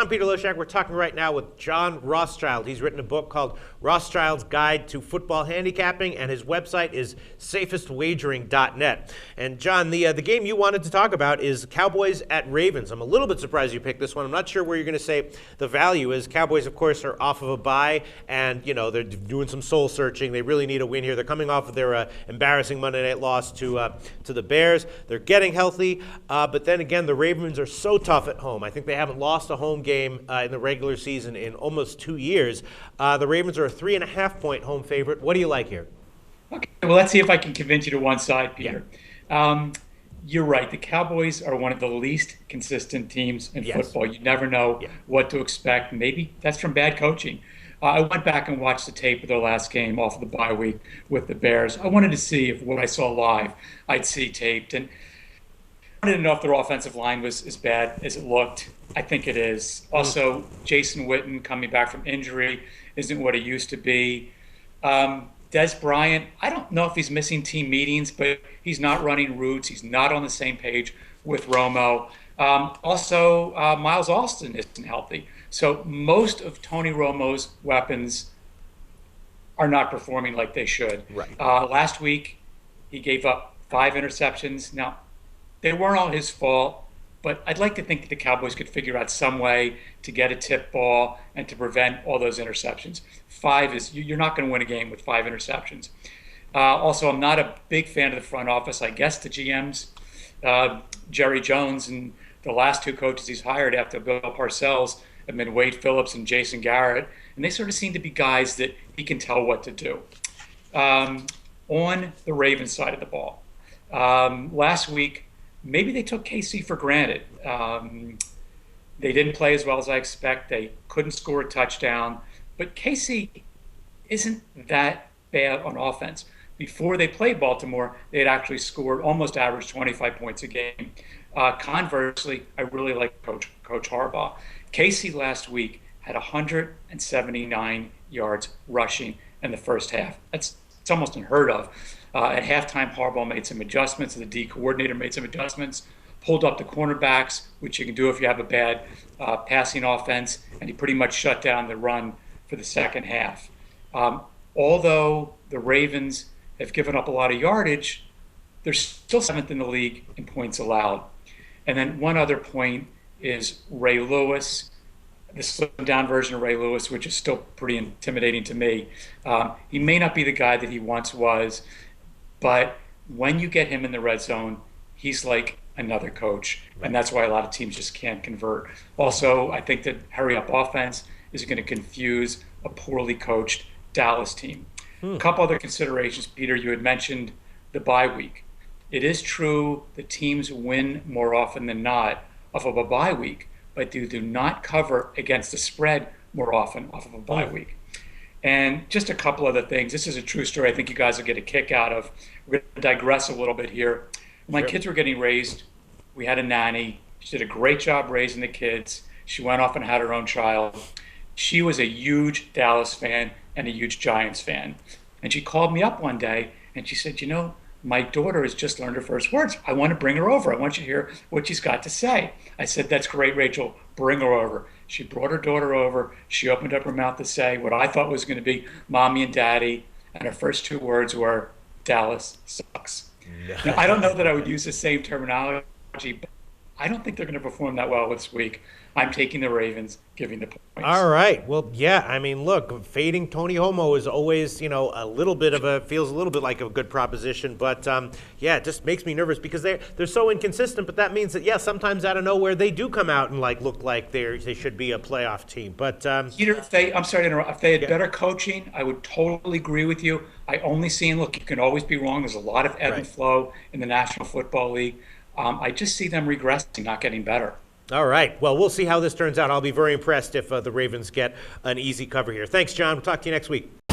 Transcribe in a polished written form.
I'm Peter Loshak. We're talking right now with John Rothschild. He's written a book called Rothschild's Guide to Football Handicapping, and his website is safestwagering.net. And John, the game you wanted to talk about is Cowboys at Ravens. I'm a little bit surprised you picked this one. I'm not sure where you're going to say the value is. Cowboys, of course, are off of a bye, and they're doing some soul searching. They really need a win here. They're coming off of their embarrassing Monday night loss to the Bears. They're getting healthy, but then again, the Ravens are so tough at home. I think they haven't lost a home game in the regular season in almost 2 years. The Ravens are a 3.5-point home favorite. What do you like here? Okay, well, let's see if I can convince you to one side, Peter. Yeah. You're right. The Cowboys are one of the least consistent teams in football. You never know what to expect. Maybe that's from bad coaching. I went back and watched the tape of their last game off of the bye week with the Bears. I wanted to see if what I saw live I'd see taped. And I wanted to know if their offensive line was as bad as it looked. I think it is. Also, Jason Witten coming back from injury isn't what he used to be. Des Bryant, I don't know if he's missing team meetings, but he's not running routes. He's not on the same page with Romo. Also, Miles Austin isn't healthy. So most of Tony Romo's weapons are not performing like they should. Right. Last week, he gave up 5 interceptions. Now, they weren't all his fault, but I'd like to think that the Cowboys could figure out some way to get a tip ball and to prevent all those interceptions. 5 is, you're not going to win a game with 5 interceptions. Also, I'm not a big fan of the front office. I guess the GMs, Jerry Jones, and the last 2 coaches he's hired after Bill Parcells have been Wade Phillips and Jason Garrett, and they sort of seem to be guys that he can tell what to do. On the Ravens side of the ball, last week, maybe they took KC for granted. They didn't play as well as I expect. They couldn't score a touchdown. But KC isn't that bad on offense. Before they played Baltimore, they had actually scored almost average 25 points a game. Conversely, I really like Coach Harbaugh. KC last week had 179 yards rushing in the first half. It's almost unheard of. At halftime, Harbaugh made some adjustments. The D coordinator made some adjustments, pulled up the cornerbacks, which you can do if you have a bad passing offense, and he pretty much shut down the run for the second half. Although the Ravens have given up a lot of yardage, they're still 7th in the league in points allowed. And then one other point is Ray Lewis, the slimmed down version of Ray Lewis, which is still pretty intimidating to me. He may not be the guy that he once was, but when you get him in the red zone, he's like another coach, and that's why a lot of teams just can't convert. Also, I think that hurry-up offense is going to confuse a poorly coached Dallas team. A couple other considerations, Peter. You had mentioned the bye week. It is true that teams win more often than not off of a bye week, but they do not cover against the spread more often off of a bye week. And just a couple other things. This is a true story I think you guys will get a kick out of. We're going to digress a little bit here. When my kids were getting raised, we had a nanny. She did a great job raising the kids. She went off and had her own child. She was a huge Dallas fan and a huge Giants fan. And she called me up one day and she said, my daughter has just learned her first words. I want to bring her over. I want you to hear what she's got to say. I said, that's great, Rachel. Bring her over. She brought her daughter over. She opened up her mouth to say what I thought was going to be mommy and daddy. And her first 2 words were, Dallas sucks. Now, I don't know that I would use the same terminology, but I don't think they're going to perform that well this week. I'm taking the Ravens, giving the points. All right. Well, yeah, I mean, look, fading Tony Romo is always, feels a little bit like a good proposition. But, it just makes me nervous because they're so inconsistent. But that means that, sometimes out of nowhere they do come out and, look like they should be a playoff team. But, Peter, I'm sorry to interrupt. If they had better coaching, I would totally agree with you. I only see, and look, you can always be wrong. There's a lot of ebb and flow in the National Football League. I just see them regressing, not getting better. All right. Well, we'll see how this turns out. I'll be very impressed if the Ravens get an easy cover here. Thanks, John. We'll talk to you next week.